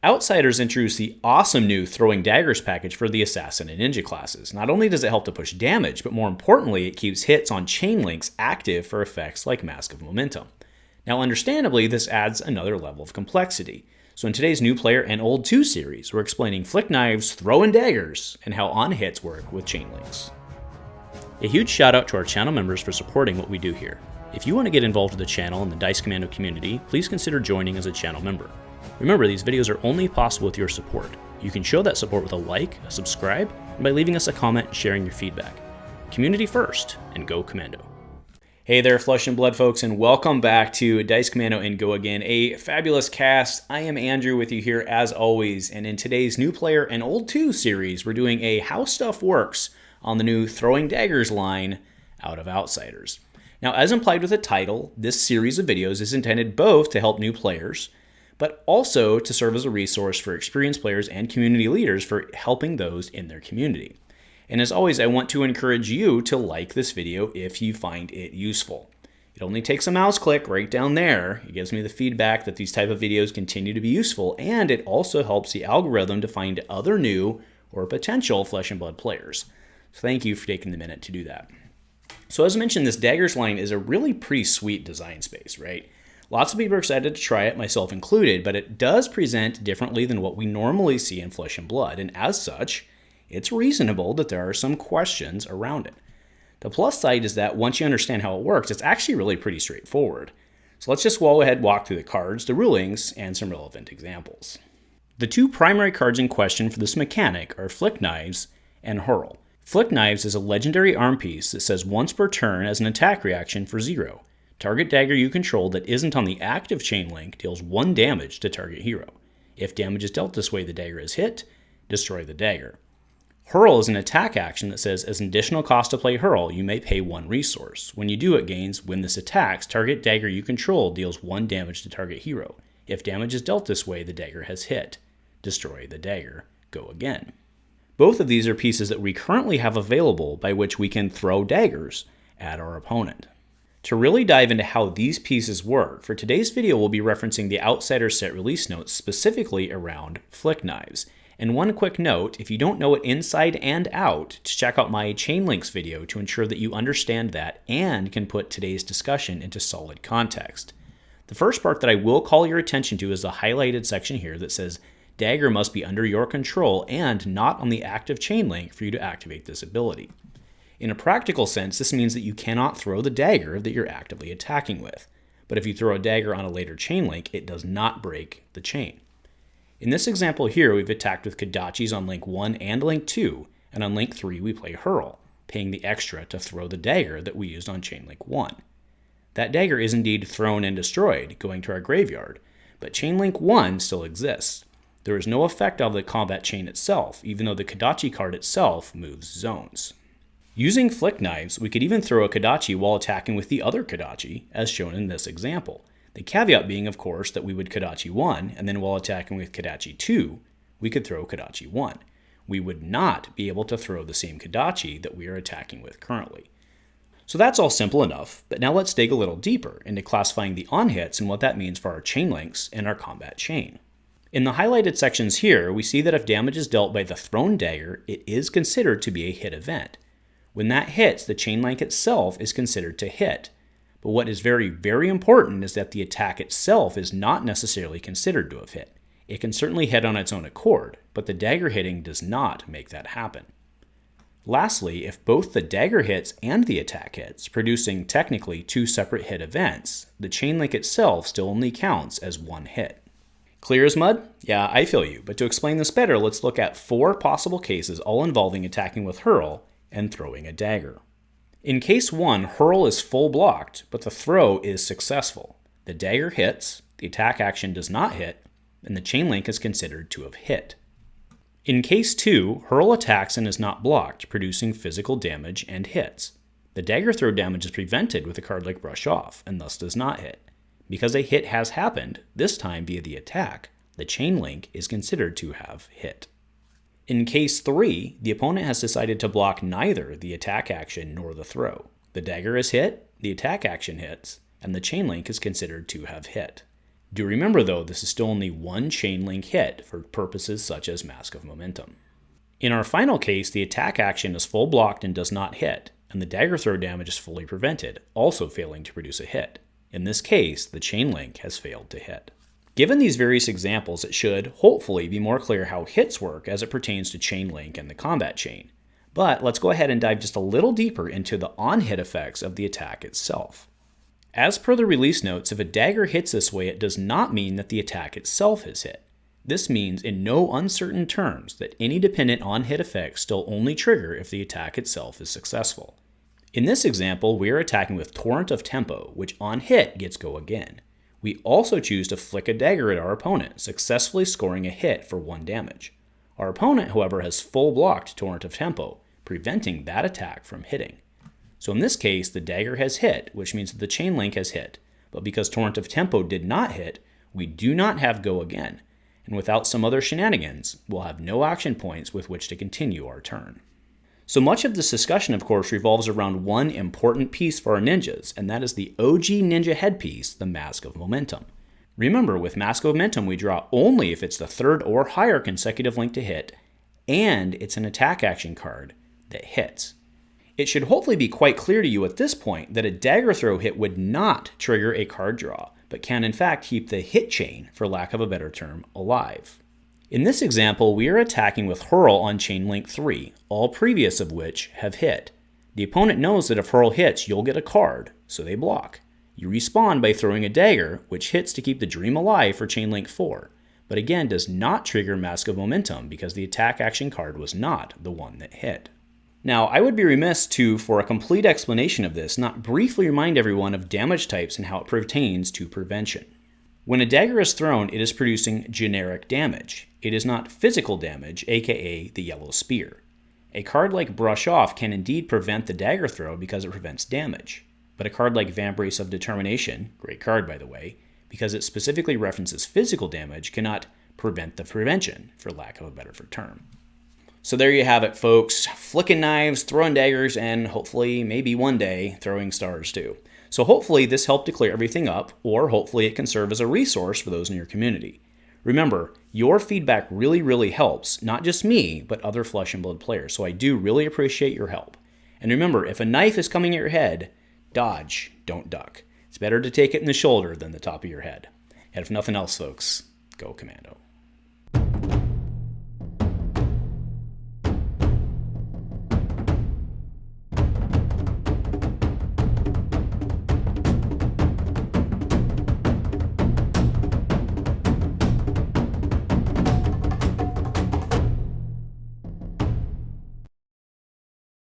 Outsiders introduced the awesome new Throwing Daggers package for the Assassin and Ninja classes. Not only does it help to push damage, but more importantly, it keeps hits on chain links active for effects like Mask of Momentum. Now understandably, this adds another level of complexity. So in today's New Player and Old 2 series, we're explaining Flick Knives, Throwing Daggers, and how on-hits work with chain links. A huge shout out to our channel members for supporting what we do here. If you want to get involved with the channel and the Dice Commando community, please consider joining as a channel member. Remember, these videos are only possible with your support. You can show that support with a like, a subscribe, and by leaving us a comment and sharing your feedback. Community first, and go Commando. Hey there, Flesh and Blood folks, and welcome back to Dice Commando and Go Again, a fabulous cast. I am Andrew with you here as always, and in today's New Player and Old 2 series, we're doing a How Stuff Works on the new Throwing Daggers line out of Outsiders. Now, as implied with the title, this series of videos is intended both to help new players, but also to serve as a resource for experienced players and community leaders for helping those in their community. And as always, I want to encourage you to like this video if you find it useful. It only takes a mouse click right down there. It gives me the feedback that these type of videos continue to be useful, and it also helps the algorithm to find other new or potential Flesh and Blood players. So thank you for taking the minute to do that. So as mentioned, this Daggers line is a really pretty sweet design space, right? Lots of people are excited to try it, myself included, but it does present differently than what we normally see in Flesh and Blood, and as such, it's reasonable that there are some questions around it. The plus side is that once you understand how it works, it's actually really pretty straightforward. So let's just go ahead and walk through the cards, the rulings, and some relevant examples. The two primary cards in question for this mechanic are Flick Knives and Hurl. Flick Knives is a legendary arm piece that says once per turn as an attack reaction for 0. Target dagger you control that isn't on the active chain link deals 1 damage to target hero. If damage is dealt this way, the dagger is hit, destroy the dagger. Hurl is an attack action that says as an additional cost to play Hurl, you may pay 1 resource. When you do, it gains when this attacks, target dagger you control deals 1 damage to target hero. If damage is dealt this way, the dagger has hit, destroy the dagger, go again. Both of these are pieces that we currently have available by which we can throw daggers at our opponent. To really dive into how these pieces work, for today's video we'll be referencing the Outsiders set release notes specifically around Flick Knives. And one quick note, if you don't know it inside and out, to check out my Chain Links video to ensure that you understand that and can put today's discussion into solid context. The first part that I will call your attention to is the highlighted section here that says dagger must be under your control and not on the active chain link for you to activate this ability. In a practical sense, this means that you cannot throw the dagger that you're actively attacking with. But if you throw a dagger on a later chain link, it does not break the chain. In this example here, we've attacked with Kodachis on link 1 and link 2, and on link 3 we play Hurl, paying the extra to throw the dagger that we used on chain link 1. That dagger is indeed thrown and destroyed, going to our graveyard, but chain link 1 still exists. There is no effect of the combat chain itself, even though the Kodachi card itself moves zones. Using Flick Knives, we could even throw a Kodachi while attacking with the other Kodachi, as shown in this example. The caveat being, of course, that we would Kodachi 1, and then while attacking with Kodachi 2, we could throw Kodachi 1. We would not be able to throw the same Kodachi that we are attacking with currently. So that's all simple enough, but now let's dig a little deeper into classifying the on-hits and what that means for our chain links and our combat chain. In the highlighted sections here, we see that if damage is dealt by the thrown dagger, it is considered to be a hit event. When that hits, the chain link itself is considered to hit. But what is very, very important is that the attack itself is not necessarily considered to have hit. It can certainly hit on its own accord, but the dagger hitting does not make that happen. Lastly, if both the dagger hits and the attack hits, producing technically 2 separate hit events, the chain link itself still only counts as 1 hit. Clear as mud? Yeah, I feel you, but to explain this better, let's look at 4 possible cases all involving attacking with Hurl and throwing a dagger. In case 1, Hurl is full blocked, but the throw is successful. The dagger hits, the attack action does not hit, and the chain link is considered to have hit. In case 2, Hurl attacks and is not blocked, producing physical damage and hits. The dagger throw damage is prevented with a card like Brush Off, and thus does not hit. Because a hit has happened, this time via the attack, the chain link is considered to have hit. In case 3, the opponent has decided to block neither the attack action nor the throw. The dagger is hit, the attack action hits, and the chain link is considered to have hit. Do remember though, this is still only one chain link hit for purposes such as Mask of Momentum. In our final case, the attack action is full blocked and does not hit, and the dagger throw damage is fully prevented, also failing to produce a hit. In this case, the chain link has failed to hit. Given these various examples, it should, hopefully, be more clear how hits work as it pertains to chain link and the combat chain. But let's go ahead and dive just a little deeper into the on-hit effects of the attack itself. As per the release notes, if a dagger hits this way, it does not mean that the attack itself is hit. This means in no uncertain terms that any dependent on-hit effects still only trigger if the attack itself is successful. In this example, we are attacking with Torrent of Tempo, which on hit gets go again. We also choose to flick a dagger at our opponent, successfully scoring a hit for 1 damage. Our opponent, however, has full blocked Torrent of Tempo, preventing that attack from hitting. So in this case, the dagger has hit, which means that the chain link has hit. But because Torrent of Tempo did not hit, we do not have go again. And without some other shenanigans, we'll have no action points with which to continue our turn. So much of this discussion, of course, revolves around one important piece for our ninjas, and that is the OG ninja headpiece, the Mask of Momentum. Remember, with Mask of Momentum, we draw only if it's the 3rd or higher consecutive link to hit, and it's an attack action card that hits. It should hopefully be quite clear to you at this point that a dagger throw hit would not trigger a card draw, but can in fact keep the hit chain, for lack of a better term, alive. In this example, we are attacking with Hurl on chain link 3, all previous of which have hit. The opponent knows that if Hurl hits, you'll get a card, so they block. You respawn by throwing a dagger, which hits to keep the dream alive for chain link 4, but again does not trigger Mask of Momentum because the attack action card was not the one that hit. Now, I would be remiss to, for a complete explanation of this, not briefly remind everyone of damage types and how it pertains to prevention. When a dagger is thrown, it is producing generic damage. It is not physical damage, aka the yellow spear. A card like Brush Off can indeed prevent the dagger throw because it prevents damage. But a card like Vambrace of Determination, great card by the way, because it specifically references physical damage, cannot prevent the prevention, for lack of a better term. So there you have it, folks. Flicking knives, throwing daggers, and hopefully, maybe one day, throwing stars too. So hopefully this helped to clear everything up, or hopefully it can serve as a resource for those in your community. Remember, your feedback really helps, not just me, but other Flesh and Blood players, so I do really appreciate your help. And remember, if a knife is coming at your head, dodge, don't duck. It's better to take it in the shoulder than the top of your head. And if nothing else, folks, go Commando.